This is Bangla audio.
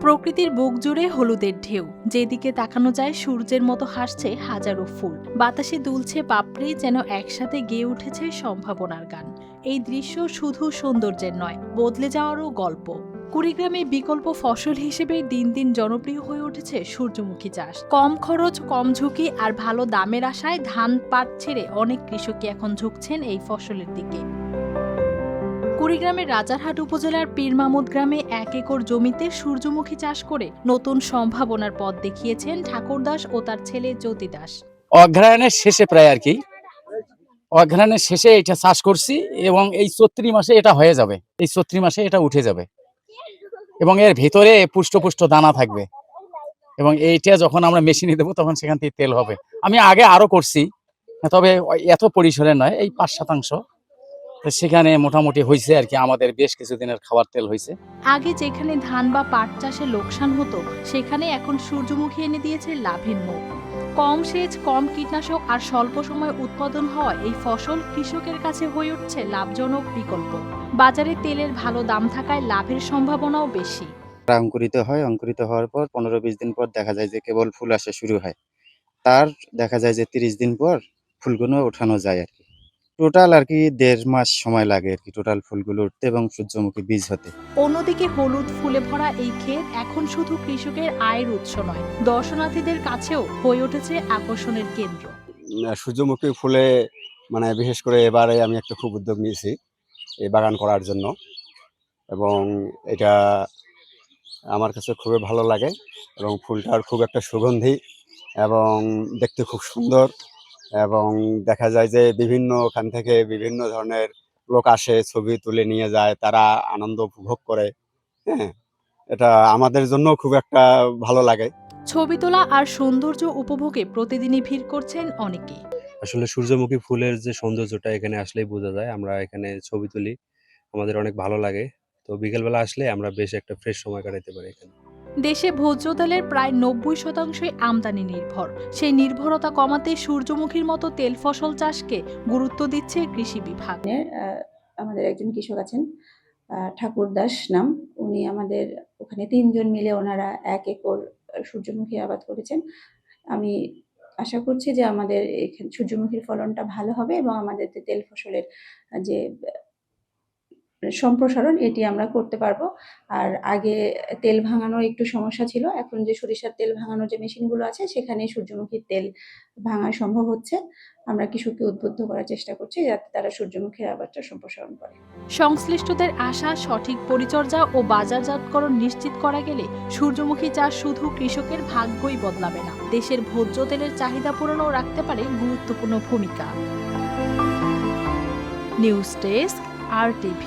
প্রকৃতির বুক জুড়ে হলুদের ঢেউ, যেদিকে তাকানো যায় সূর্যের মতো হাসছে হাজারো ফুল। বাতাসে দুলছে পাপড়ি, যেন একসাথে গেয়ে উঠেছে সম্ভাবনার গান। এই দৃশ্য শুধু সৌন্দর্যের নয়, বদলে যাওয়ারও গল্প। কুড়িগ্রামে বিকল্প ফসল হিসেবে দিন দিন জনপ্রিয় হয়ে উঠেছে সূর্যমুখী চাষ। কম খরচ, কম ঝুঁকি আর ভালো দামের আশায় ধান পাট ছেড়ে অনেক কৃষকই এখন ঝুঁকছেন এই ফসলের দিকে। কুড়িগ্রামের রাজারহাট উপজেলার পীর মামুদ গ্রামে 1 একর জমিতে সূর্যমুখী চাষ করে নতুন সম্ভাবনার পথ দেখিয়েছেন ঠাকুর দাস ও তার ছেলে জ্যোতি দাস। অঘ্রায়ণের শেষে প্রায় আর কি, অঘ্রায়ণের শেষে এটা চাষ করছি এবং এই চৈত্রি মাসে এটা হয়ে যাবে, এই চৈত্রি মাসে এটা উঠে যাবে এবং এর ভিতরে পুষ্ট পুষ্ট দানা থাকবে এবং এইটা যখন আমরা মেশিনে দেবো তখন সেখান থেকে তেল হবে। আমি আগে আরো করছি, তবে এত পরিসরে নয়, এই 5% সেখানে মোটামুটি হয়েছে আর কি, আমাদের বেশ কিছুদিনের খাবার তেল হয়েছে। আগে যেখানে ধান বা পাট চাষে লোকসান হতো, সেখানে এখন সূর্যমুখী এনে দিয়েছে লাভের মুখ। কম সেচ, কম কীটনাশক আর স্বল্প সময় উৎপাদন হওয়া এই ফসল কৃষকের কাছে হয়ে উঠছে লাভজনক বিকল্প। বাজারে তেলের ভালো দাম থাকায় লাভের সম্ভাবনাও বেশি। অঙ্কুরিত হয়, অঙ্কুরিত হওয়ার পর 15-20 দিন পর দেখা যায় যে কেবল ফুল আসা শুরু হয়। তার দেখা যায় যে 30 দিন পর ফুলগুলো ওঠানো যায় আর কি। টোটাল আর কি 1.5 মাস সময় লাগে আর কি টোটাল ফুলগুলো উঠতে এবং সূর্যমুখী বীজ হতে। অন্যদিকে হলুদ ফুলে ভরা এই ক্ষেত এখন শুধু কৃষকের আয়ের উৎস নয়, দর্শনার্থীদের কাছেও হয়ে উঠেছে আকর্ষণের কেন্দ্র। সূর্যমুখী ফুলে বিশেষ করে এবারে আমি একটা খুব উদ্যোগ নিয়েছি এই বাগান করার জন্য, এবং এটা আমার কাছে খুবই ভালো লাগে এবং ফুলটার খুব একটা সুগন্ধি এবং দেখতে খুব সুন্দর, এবং দেখা যায় যে ওখান থেকে বিভিন্ন ধরনের লোক আসে, ছবি তুলে নিয়ে যায়, তারা আনন্দ উপভোগ করে। হ্যাঁ, এটা আমাদের জন্য খুব একটা ভালো লাগে। ছবি তোলা আর সৌন্দর্য উপভোগে প্রতিদিনই ভিড় করছেন অনেকে। আসলে সূর্যমুখী ফুলের যে সৌন্দর্যটা এখানে আসলেই বোঝা যায়। আমরা এখানে ছবি তুলি, আমাদের অনেক ভালো লাগে। তো বিকেলবেলা আসলে আমরা বেশ একটা ফ্রেশ সময় কাটাতে পারি এখানে। দেশে ভোজ্য তেলের প্রায় 90% আমদানি নির্ভর। সেই নির্ভরতা কমাতে সূর্যমুখীর মতো তেল ফসল চাষকে গুরুত্ব দিচ্ছে কৃষি বিভাগ। আমাদের একজন কৃষক আছেন, ঠাকুর দাস নাম। উনি আমাদের ওখানে 3 জন মিলে ওনারা 1 একর সূর্যমুখী আবাদ করেছেন। আমি আশা করছি যে আমাদের এখানে সূর্যমুখীর ফলনটা ভালো হবে এবং আমাদের তেল ফসলের যে সম্প্রসারণ এটি আমরা করতে পারবো। আর আগে তেল ভাঙানোর একটু সমস্যা ছিল, এখন যে সরিষার তেল ভাঙানোর যে মেশিনগুলো আছে সেখানে সূর্যমুখীর তেল ভাঙা সম্ভব হচ্ছে। আমরা কৃষককে উদ্বুদ্ধ করার চেষ্টা করছি যাতে তারা সূর্যমুখীর আবাদটা সম্প্রসারণ করে। সংশ্লিষ্টদের আশা, সঠিক পরিচর্যা ও বাজারজাতকরণ নিশ্চিত করা গেলে সূর্যমুখী চাষ শুধু কৃষকের ভাগ্যই বদলাবে না, দেশের ভোজ্য তেলের চাহিদা পূরণও রাখতে পারে গুরুত্বপূর্ণ ভূমিকা। News desk, RTV।